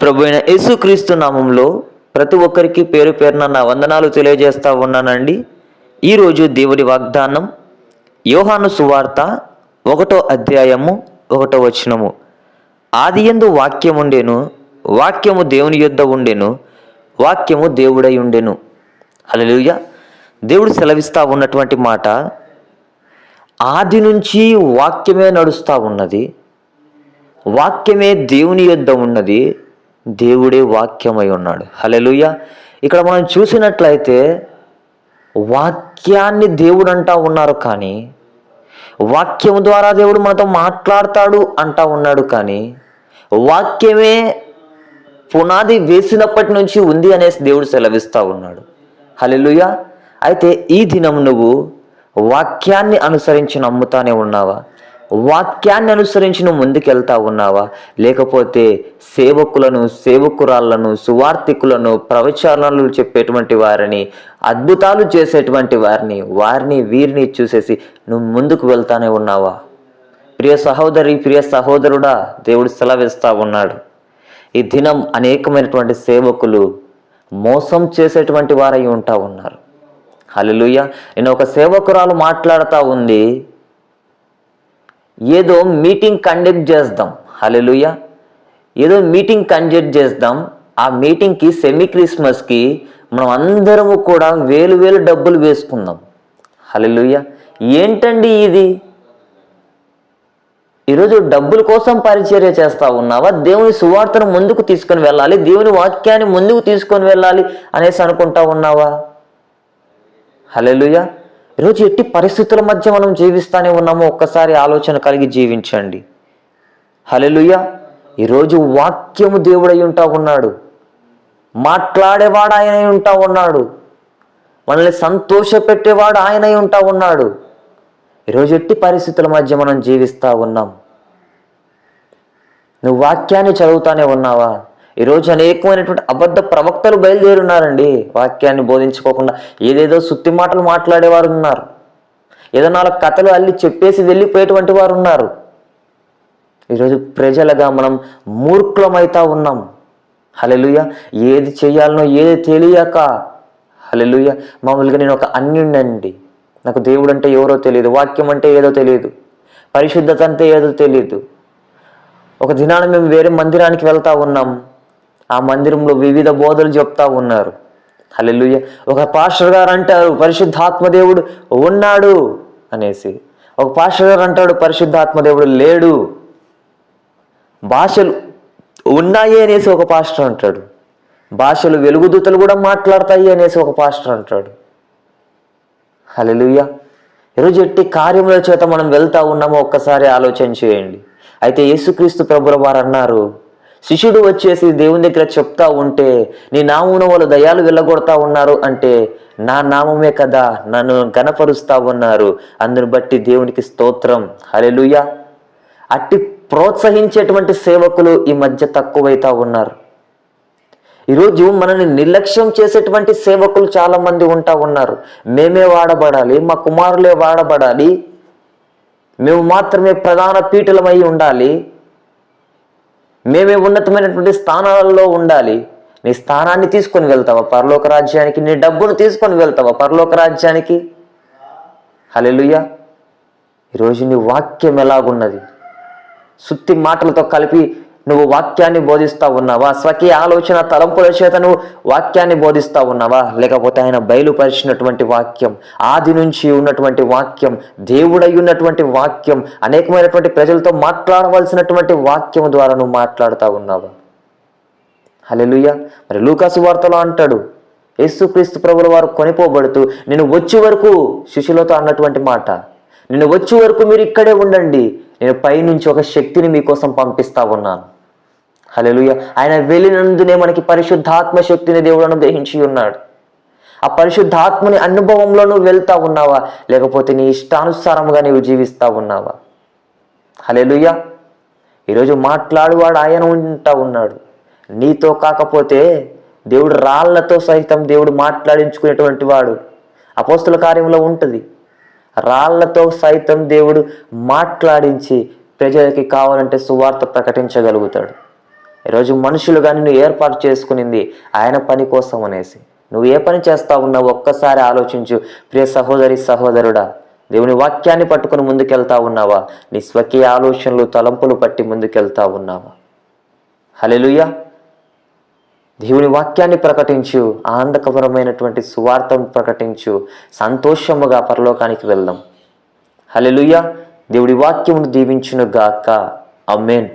ప్రభు అయిన యేసుక్రీస్తు నామంలో ప్రతి ఒక్కరికి పేరు పేరున నా వందనాలు తెలియజేస్తా ఉన్నానండి. ఈరోజు దేవుడి వాగ్దానం యోహాను సువార్త 1వ అధ్యాయము 1వ వచనము. ఆదియందు వాక్యముండెను, వాక్యము దేవుని యొద్ద ఉండెను, వాక్యము దేవుడై ఉండెను. హల్లెలూయా. దేవుడు సెలవిస్తా ఉన్నటువంటి మాట, ఆది నుంచి వాక్యమే నడుస్తూ ఉన్నది, వాక్యమే దేవుని యొద్ద ఉన్నది, దేవుడే వాక్యమై ఉన్నాడు. హల్లెలూయా. ఇక్కడ మనం చూసినట్లయితే వాక్యాన్ని దేవుడు అంటా ఉన్నారు, కానీ వాక్యము ద్వారా దేవుడు మనతో మాట్లాడతాడు అంటా ఉన్నాడు, కానీ వాక్యమే పునాది వేసినప్పటి నుంచి ఉంది అనేసి దేవుడు సెలవిస్తూ ఉన్నాడు. హల్లెలూయా. అయితే ఈ దినం నువ్వు వాక్యాన్ని అనుసరించి నమ్ముతానే ఉన్నావా? వాక్యాన్ని అనుసరించి నువ్వు ముందుకెళ్తా ఉన్నావా? లేకపోతే సేవకులను, సేవకురాళ్లను, సువార్థికులను, ప్రవచనాలు చెప్పేటువంటి వారిని, అద్భుతాలు చేసేటువంటి వారిని వీరిని చూసేసి నువ్వు ముందుకు వెళ్తానే ఉన్నావా? ప్రియ సహోదరి, ప్రియ సహోదరుడా, దేవుడు సెలవిస్తా ఉన్నాడు, ఈ దినం అనేకమైనటువంటి సేవకులు మోసం చేసేటువంటి వారై ఉంటా ఉన్నారు. హల్లెలూయా. నేను ఒక సేవకురాలు మాట్లాడుతూ ఉంది, ఏదో మీటింగ్ కండక్ట్ చేద్దాం. హల్లెలూయా. ఏదో మీటింగ్ కండక్ట్ చేద్దాం, ఆ మీటింగ్కి సెమీ క్రిస్మస్కి మనం అందరము కూడా వేలు డబ్బులు వేసుకుందాం. హల్లెలూయా. ఏంటండి ఇది? ఈరోజు డబ్బుల కోసం పరిచర్య చేస్తా ఉన్నావా? దేవుని సువార్తను ముందుకు తీసుకొని వెళ్ళాలి, దేవుని వాక్యాన్ని ముందుకు తీసుకొని వెళ్ళాలి అనేసి అనుకుంటా ఉన్నావా? హల్లెలూయా. ఈరోజు ఎట్టి పరిస్థితుల మధ్య మనం జీవిస్తానే ఉన్నామో ఒక్కసారి ఆలోచన కలిగి జీవించండి. హల్లెలూయా. ఈరోజు వాక్యము దేవుడై ఉంటా ఉన్నాడు, మాట్లాడేవాడు ఆయనై ఉంటా ఉన్నాడు, మనల్ని సంతోషపెట్టేవాడు ఆయనై ఉంటా ఉన్నాడు. ఈరోజు ఎట్టి పరిస్థితుల మధ్య మనం జీవిస్తూ ఉన్నాం. నువ్వు వాక్యాన్ని చదువుతానే ఉన్నావా? ఈరోజు అనేకమైనటువంటి అబద్ధ ప్రవక్తలు బయలుదేరున్నారండి. వాక్యాన్ని బోధించుకోకుండా ఏదేదో సుత్తి మాటలు మాట్లాడేవారు ఉన్నారు, ఏదో 4 కథలు అల్లి చెప్పేసి వెళ్ళిపోయేటువంటి వారు ఉన్నారు. ఈరోజు ప్రజలుగా మనం మూర్ఖులమైతా ఉన్నాం. హల్లెలూయా. ఏది చేయాలనో ఏది తెలియక, హల్లెలూయా. మామూలుగా నేను ఒక అన్యుణ్ణండి, నాకు దేవుడు అంటే ఎవరో తెలియదు, వాక్యం అంటే ఏదో తెలియదు, పరిశుద్ధత అంటే ఏదో తెలియదు. ఒక దినాన మేము వేరే మందిరానికి వెళ్తా ఉన్నాం, ఆ మందిరంలో వివిధ బోధలు చెప్తా ఉన్నారు. హల్లెలూయా. ఒక పాస్టర్ గారు అంటారు పరిశుద్ధాత్మ దేవుడు ఉన్నాడు అనేసి, ఒక పాస్టర్ గారు అంటాడు పరిశుద్ధాత్మ దేవుడు లేడు, భాషలు ఉన్నాయి అనేసి ఒక పాస్టర్ అంటాడు, భాషలు వెలుగుదూతలు కూడా మాట్లాడతాయి అనేసి ఒక పాస్టర్ అంటాడు. హల్లెలూయా. ఈరోజు ఎట్టి కార్యముల చేత మనం వెళ్తా ఉన్నామో ఒక్కసారి ఆలోచన చేయండి. అయితే యేసుక్రీస్తు ప్రభుల వారు అన్నారు, శిష్యుడు వచ్చేసి దేవుని దగ్గర చెప్తా ఉంటే, నీ నామమున వాళ్ళు దయ్యాలు వెళ్ళగొడతా ఉన్నారు అంటే, నా నామమే కదా నన్ను గణపరుస్తా ఉన్నారు, అందుని బట్టి దేవునికి స్తోత్రం. హల్లెలూయా. అట్టి ప్రోత్సహించేటువంటి సేవకులు ఈ మధ్య తక్కువైతా ఉన్నారు. ఈరోజు మనల్ని నిర్లక్ష్యం చేసేటువంటి సేవకులు చాలా మంది ఉంటా ఉన్నారు. మేమే వాడబడాలి, మా కుమారులే వాడబడాలి, మేము మాత్రమే ప్రధాన పీఠలమై ఉండాలి, మేమే ఉన్నతమైనటువంటి స్థానాలలో ఉండాలి. నీ స్థానాన్ని తీసుకొని వెళ్తావా పరలోక రాజ్యానికి? నీ డబ్బును తీసుకొని వెళ్తావా పరలోక రాజ్యానికి? హల్లెలూయా. ఈరోజు నీ వాక్యం ఎలాగున్నది? సుత్తి మాటలతో కలిపి నువ్వు వాక్యాన్ని బోధిస్తా ఉన్నావా? స్వకీయ ఆలోచన తలంపుల చేత నువ్వు వాక్యాన్ని బోధిస్తా ఉన్నావా? లేకపోతే ఆయన బయలుపరిచినటువంటి వాక్యం, ఆది నుంచి ఉన్నటువంటి వాక్యం, దేవుడై ఉన్నటువంటి వాక్యం, అనేకమైనటువంటి ప్రజలతో మాట్లాడవలసినటువంటి వాక్యం ద్వారా నువ్వు మాట్లాడుతూ ఉన్నావా? హల్లెలూయా. మరి లూకా సువార్తలో అంటాడు, యేసుక్రీస్తు ప్రభుల వారు కొనిపోబడుతూ నేను వచ్చే వరకు శిష్యులతో అన్నటువంటి మాట, నేను వచ్చే వరకు మీరు ఇక్కడే ఉండండి, నేను పైనుంచి ఒక శక్తిని మీకోసం పంపిస్తా ఉన్నాను. హల్లెలూయా. ఆయన వెళ్ళినందునే మనకి పరిశుద్ధాత్మ శక్తిని దేవుడు అనుగ్రహించి ఉన్నాడు. ఆ పరిశుద్ధాత్మని అనుభవంలో నువ్వు వెళ్తా ఉన్నావా? లేకపోతే నీ ఇష్టానుసారంగా నీవు జీవిస్తా ఉన్నావా? హల్లెలూయా. ఈరోజు మాట్లాడువాడు ఆయన ఉంటా ఉన్నాడు. నీతో కాకపోతే దేవుడు రాళ్లతో సైతం దేవుడు మాట్లాడించుకునేటువంటి వాడు. అపోస్తుల కార్యంలో ఉంటుంది, రాళ్లతో సైతం దేవుడు మాట్లాడించి ప్రజలకి కావాలంటే సువార్త ప్రకటించగలుగుతాడు. ఈరోజు మనుషులు కానీ నువ్వు ఏర్పాటు చేసుకునింది ఆయన పని కోసం అనేసి. నువ్వు ఏ పని చేస్తా ఉన్నావు ఒక్కసారి ఆలోచించు. ప్రియ సహోదరి సహోదరుడా, దేవుని వాక్యాన్ని పట్టుకుని ముందుకెళ్తా ఉన్నావా? నీ స్వకీయ ఆలోచనలు తలంపులు పట్టి ముందుకెళ్తా ఉన్నావా? హల్లెలూయా. దేవుని వాక్యాన్ని ప్రకటించు, ఆనందకరమైనటువంటి సువార్తను ప్రకటించు, సంతోషముగా పరలోకానికి వెళ్దాం. హల్లెలూయా. దేవుడి వాక్యమును దీవించును గాక. ఆమేన్.